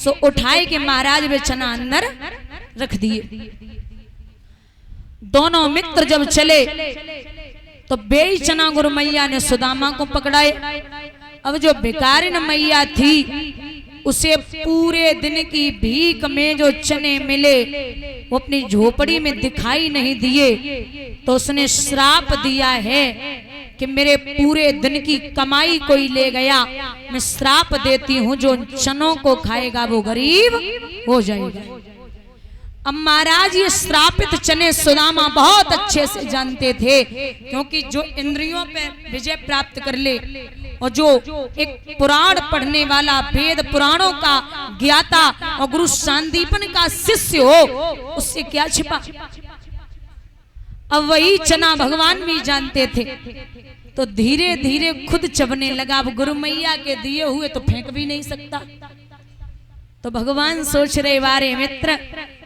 सो उठाए के महाराज वे चना अंदर रख दिए। दोनों मित्र जब चले तो बेई चना गुरु मैया ने सुदामा को पकड़ाए। अब जो भिखारिन मैया थी उसे पूरे दिन की भीख में जो चने मिले वो अपनी झोपड़ी में दिखाई नहीं दिए, तो उसने श्राप दिया है कि मेरे पूरे दिन की कमाई कोई ले गया, मैं श्राप देती हूं जो चनों को खाएगा वो गरीब हो जाएगा। अब महाराज ये श्रापित चने सुदामा बहुत अच्छे से जानते थे, क्योंकि जो इंद्रियों पे विजय प्राप्त कर ले और जो एक पुराण पढ़ने वाला, वेद पुराणों का ज्ञाता और गुरु सांदीपन का शिष्य हो, उससे क्या छिपा। अब वही चना भगवान भी जानते थे, तो धीरे धीरे खुद चबने लगा। अब गुरु मैया के दिए हुए तो फेंक भी नहीं सकता। तो भगवान सोच रहे वारे मित्र,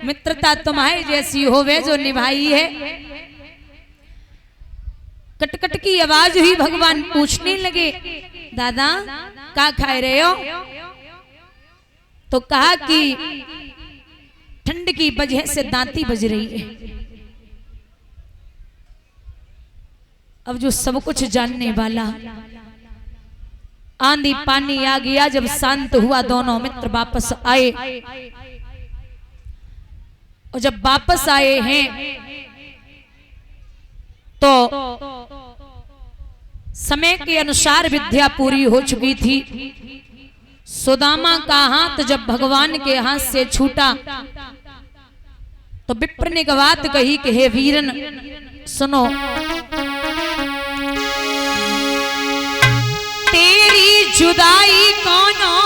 मित्रता तुम्हारे जैसी होवे जो निभाई है। कटकट की आवाज हुई, भगवान पूछने लगे दादा क्या खाए रहे हो। तो कहा कि ठंड की वजह से दांती बज रही है। अब जो सब कुछ जानने वाला, आंधी पानी आ गया। जब शांत हुआ दोनों मित्र वापस आए, और जब वापस आए हैं तो समय के अनुसार विद्या पूरी हो चुकी थी। सुदामा का हाथ जब भगवान के हाथ से छूटा तो विप्र ने एक बात कही कि हे वीरन सुनो, तेरी जुदाई कौनो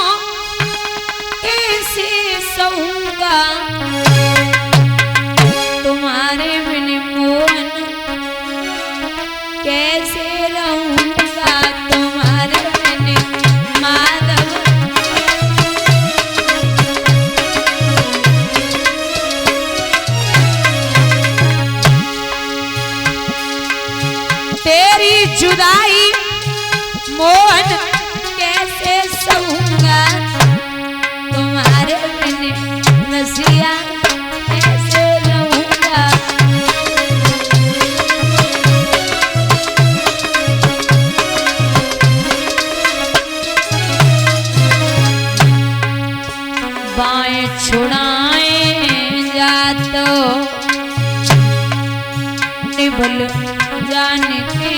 कैसे सहूंगा, तुम्हारे बिन मोहन कैसे रहूंगा, तुम्हारे बिन माधव। तेरी जुदाई मोहन कैसे सहूंगा, तुम्हारे बिन रसिया कैसे रहूंगा। बाएं छुड़ाए जा तो निभल जान के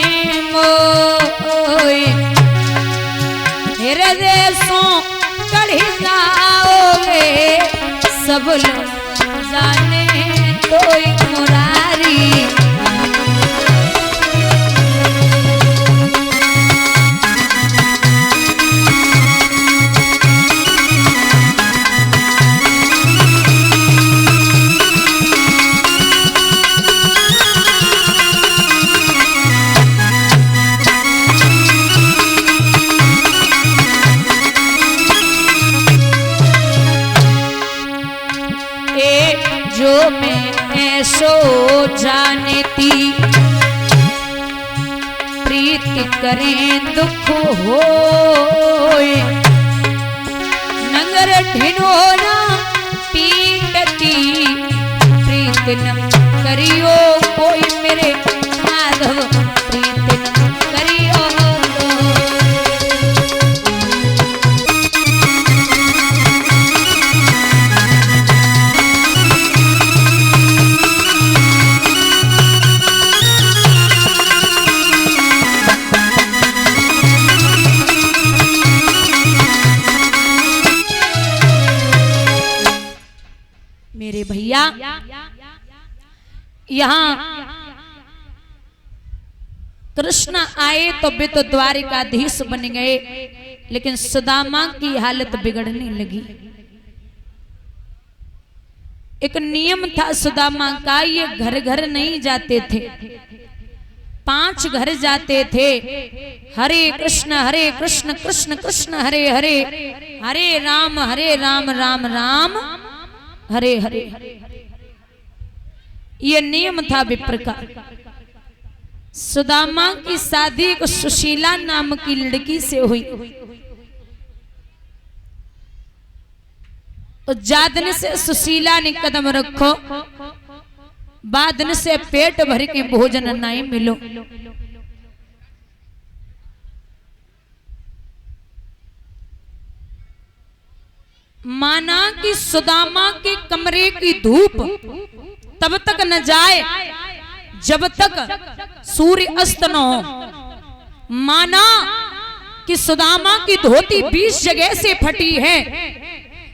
मोए, हृदय सो कढ़ जाओगे, सब लोग जाने तो मुरारी। जो मैं ऐसो जानती, प्रीत करें दुख होए, नगर ढिढोरा पीटती, प्रीत न करियो कोई मेरे माधव, प्रीत न करियो। मेरे भैया यहाँ कृष्ण आए तो वे तो द्वारिकाधीश बन गए, लेकिन सुदामा की हालत बिगड़ने लगी। एक नियम था सुदामा का, ये घर घर नहीं जाते थे, 5 घर जाते थे। हरे कृष्ण कृष्ण कृष्ण हरे हरे, हरे राम राम राम हरे हरे। ये नियम था विप्र का। सुदामा की शादी एक सुशीला नाम की लड़की से हुई। तो जादन से सुशीला ने कदम रखो, बादन से पेट भर के भोजन नहीं मिलो। माना कि सुदामा के कमरे की धूप तब तक न जाए जब तक सूर्य अस्त न हो। माना कि सुदामा की धोती 20 जगह से फटी है,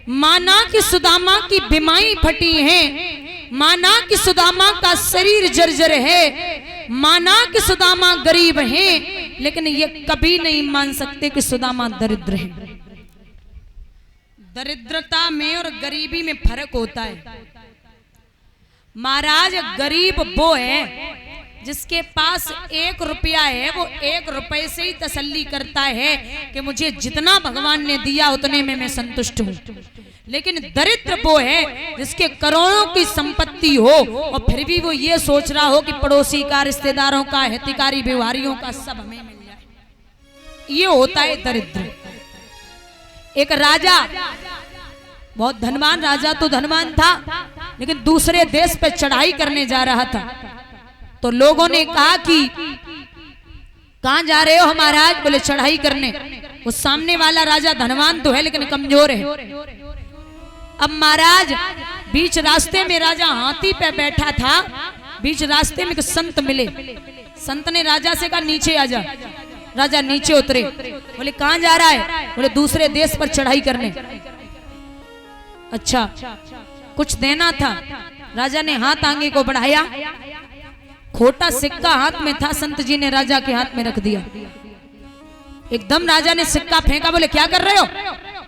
माना कि सुदामा की बिमाई फटी है, माना कि सुदामा का शरीर जर्जर है, माना कि सुदामा गरीब है, लेकिन ये कभी नहीं मान सकते कि सुदामा दरिद्र है। दरिद्रता में और गरीबी में फर्क होता है। महाराज गरीब वो है जिसके पास 1 रुपया है, वो 1 रुपए से ही तसल्ली करता है कि मुझे जितना भगवान ने दिया उतने में मैं संतुष्ट हूँ। लेकिन दरिद्र वो है जिसके करोड़ों की संपत्ति हो और फिर भी वो ये सोच रहा हो कि पड़ोसी का, रिश्तेदारों का, हितकारी व्यवहारियों का सब हमें मिल जाए। ये होता है दरिद्र। एक राजा, बहुत धनवान राजा तो धनवान था, लेकिन दूसरे देश पे चढ़ाई करने जा रहा था। तो लोगों ने कहा कि कहां जा रहे हो महाराज? बोले चढ़ाई करने। वो सामने वाला राजा धनवान तो है लेकिन कमजोर है। अब महाराज बीच रास्ते में, राजा हाथी पे बैठा था, बीच रास्ते में संत मिले। संत ने राजा से कहा नीचे आ जा। राजा नीचे उतरे। बोले कहां जा रहा है? बोले दूसरे देश पर चढ़ाई करने। अच्छा, कुछ देना था। राजा ने हाथ आगे को बढ़ाया, खोटा सिक्का हाथ में था, संत जी ने राजा के हाथ में रख दिया। एकदम राजा ने सिक्का फेंका। बोले क्या कर रहे हो?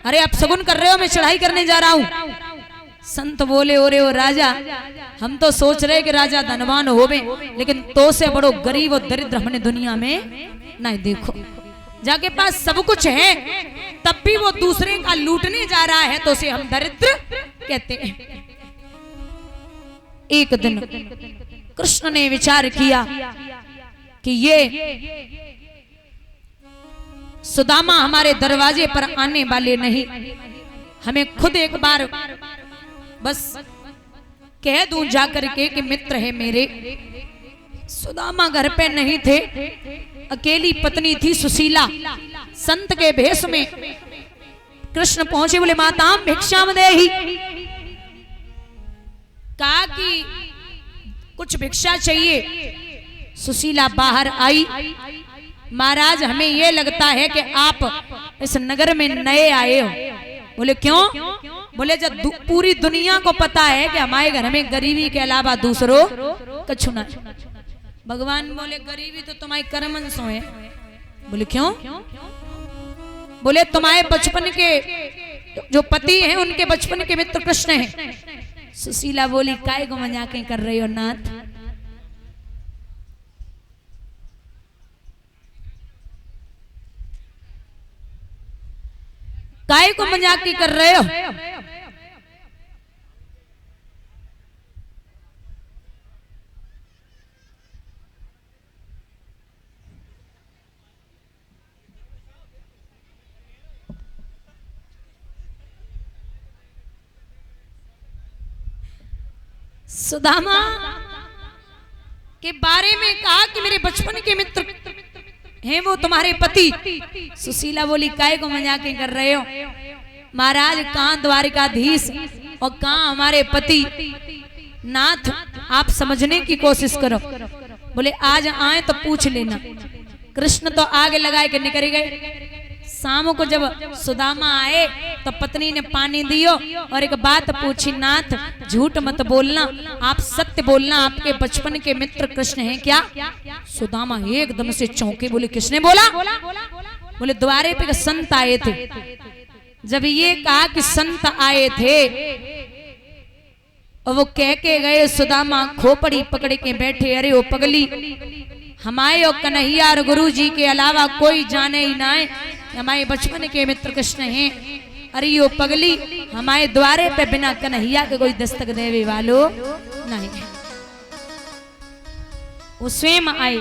अरे आप शगुन कर रहे हो, मैं चढ़ाई करने जा रहा हूं। संत बोले ओरे ओ राजा, हम तो सोच रहे कि राजा धनवान होवे, लेकिन तो से बड़ो गरीब और दरिद्र हमने दुनिया में नहीं देखो। जाके पास सब कुछ है तब भी वो दूसरे का लूटने जा रहा है, तो उसे हम दरिद्र कहते हैं। एक दिन कृष्ण ने विचार किया कि ये सुदामा हमारे दरवाजे पर आने वाले नहीं, हमें खुद एक बार बस कह दूं जाकर के कि मित्र है मेरे। सुदामा घर पे नहीं थे, अकेली पत्नी थी सुशीला। संत के भेष में कृष्ण पहुंचे। बोले माता भिक्षाम देहि। कहा कि कुछ भिक्षा चाहिए। सुशीला बाहर आई। महाराज हमें ये लगता है कि आप इस नगर में नए आए हो। बोले क्यों? बोले जब पूरी दुनिया को पता है कि हमारे घर में गरीबी के अलावा दूसरों कछु ना। भगवान बोले गरीबी तो तुम्हारी कर्मंशों है। बोले क्यों? बोले तुम्हारे बचपन के जो पति हैं उनके बचपन के मित्र कृष्ण हैं। सुशीला बोली काय को मजाकें कर रही हो नाथ? काय को मजाकी कर रहे हो? सुदामा के बारे में कहा कि मेरे बचपन के मित्र हैं वो तुम्हारे पति। सुशीला बोली काय को मजाकें कर रहे हो? महाराज कहां द्वारिकाधीश और कहां हमारे पति? नाथ आप समझने की कोशिश करो। बोले आज आए तो पूछ लेना। कृष्ण तो आगे लगाए के निकल गए। शाम को जब सुदामा आए तो पत्नी ने पानी दियो और एक बात पूछी, नाथ झूठ मत बोलना, आप सत्य बोलना, आपके बचपन के मित्र कृष्ण हैं क्या? सुदामा एकदम से चौंके। बोले किसने बोला? बोले द्वारे पे संत आए थे। जब ये कहा कि संत आए थे और वो कह के गए, सुदामा खोपड़ी पकड़ के बैठे। अरे वो पगली, हमारे और कन्हैया और गुरु जी के अलावा कोई जाने ही ना है हमारे बचपन के मित्र कृष्ण हैं। अरे यो पगली, हमारे द्वारे पे बिना कन्हैया के कोई दस्तक देवे वालो नहीं है। वो स्वयं आए।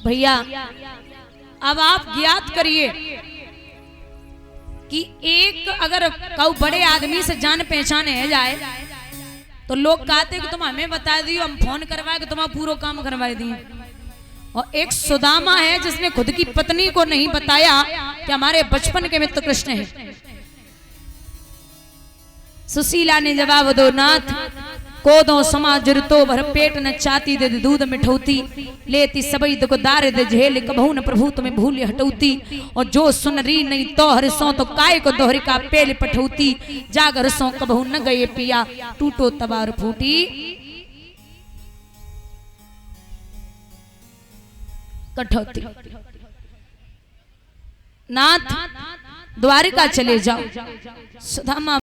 भैया अब आप ज्ञात करिए कि एक अगर कऊ बड़े आदमी से जान पहचाने जाए तो लोग कहते कि तुम हमें बता दियो, हम फोन करवाए कि तुम्हारा पूरा काम करवा दिए। और एक सुदामा है जिसने खुद की पत्नी को नहीं बताया कि हमारे बचपन के मित्र कृष्ण हैं। सुशीला ने जवाब दो, नाथ कोदो समाजुर तो भर पेट न चाती दे दूध मिठौती, लेती सबई दुखदार दे झेल कबहू न प्रभु तुम्हें भूल हटौती। और जो सुन री नहीं तो हरसों तो काय को दोहरी का पेल पठौती, जाग हरसों कबहू न गए पिया टूटो तबार फूटी। कठौती नाथ द्वारिका चले जाओ। सुदामा